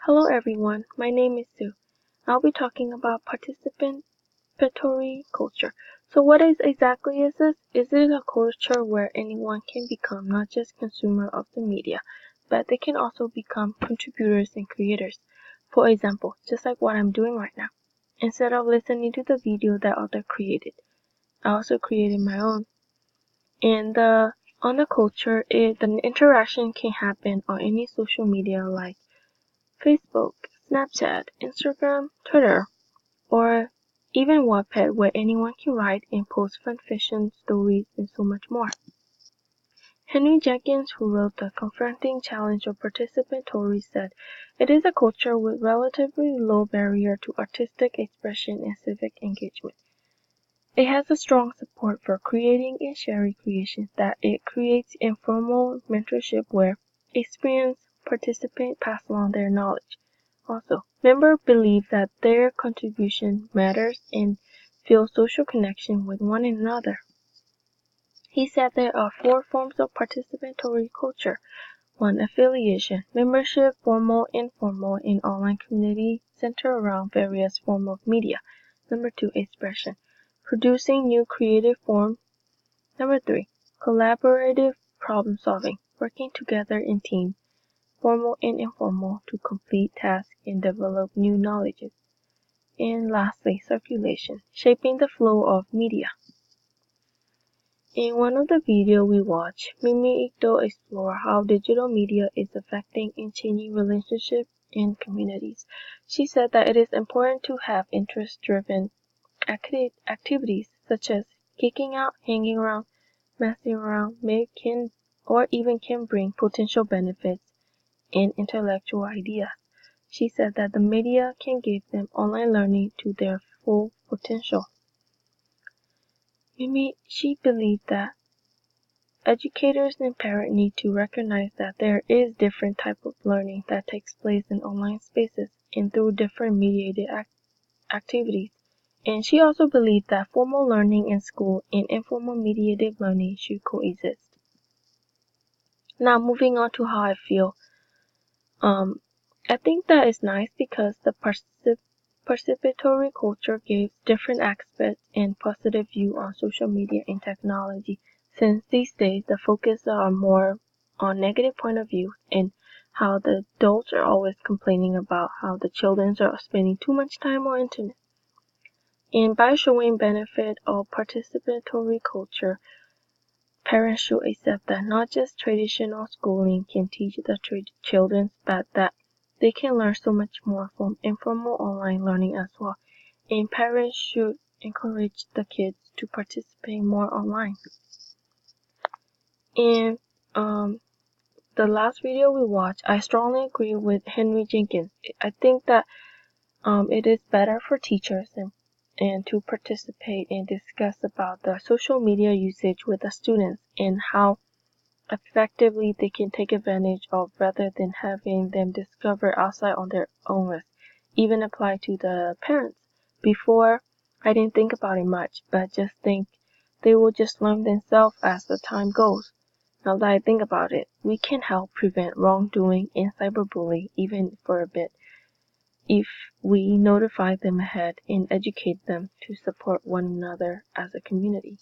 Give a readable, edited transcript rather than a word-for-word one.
Hello everyone, my name is Sue. I'll be talking about participatory culture. So what exactly is this? Is it a culture where anyone can become not just consumer of the media, but they can also become contributors and creators? For example, just like what I'm doing right now. Instead of listening to the video that others created, I also created my own. And on the culture, the interaction can happen on any social media like Facebook, Snapchat, Instagram, Twitter, or even Wattpad where anyone can write and post fun fiction stories and so much more. Henry Jenkins, who wrote The Confronting Challenge of Participatory, said, "It is a culture with relatively low barrier to artistic expression and civic engagement. It has a strong support for creating and sharing creations that it creates informal mentorship where experienced participants pass along their knowledge. Also, members believe that their contribution matters and feel social connection with one another." He said there are 4 forms of participatory culture. 1. Affiliation. Membership, formal, informal, and online community center around various forms of media. Number 2. Expression. Producing new creative form. Number 3. Collaborative problem solving. Working together in teams, formal and informal, to complete tasks and develop new knowledges. And lastly, circulation. Shaping the flow of media. In one of the videos we watched, Mimi Ito explored how digital media is affecting and changing relationships and communities. She said that it is important to have interest-driven activities such as kicking out, hanging around, messing around, or even can bring potential benefits and intellectual ideas. She said that the media can give them online learning to their full potential. She believed that educators and parents need to recognize that there is different type of learning that takes place in online spaces and through different mediated activities. And she also believed that formal learning in school and informal mediated learning should coexist. Now moving on to how I feel. I think that is nice because the participatory culture gives different aspects and positive view on social media and technology, since these days the focus are more on negative point of view and how the adults are always complaining about how the children are spending too much time on internet. And by showing benefit of participatory culture, parents should accept that not just traditional schooling can teach the children, but that they can learn so much more from informal online learning as well. And parents should encourage the kids to participate more online. And the last video we watched, I strongly agree with Henry Jenkins. I think that it is better for teachers and to participate and discuss about the social media usage with the students and how effectively they can take advantage of rather than having them discover outside on their own risk. Even apply to the parents. Before, I didn't think about it much, but just think they will just learn themselves as the time goes. Now that I think about it, we can help prevent wrongdoing and cyberbullying even for a bit if we notify them ahead and educate them to support one another as a community.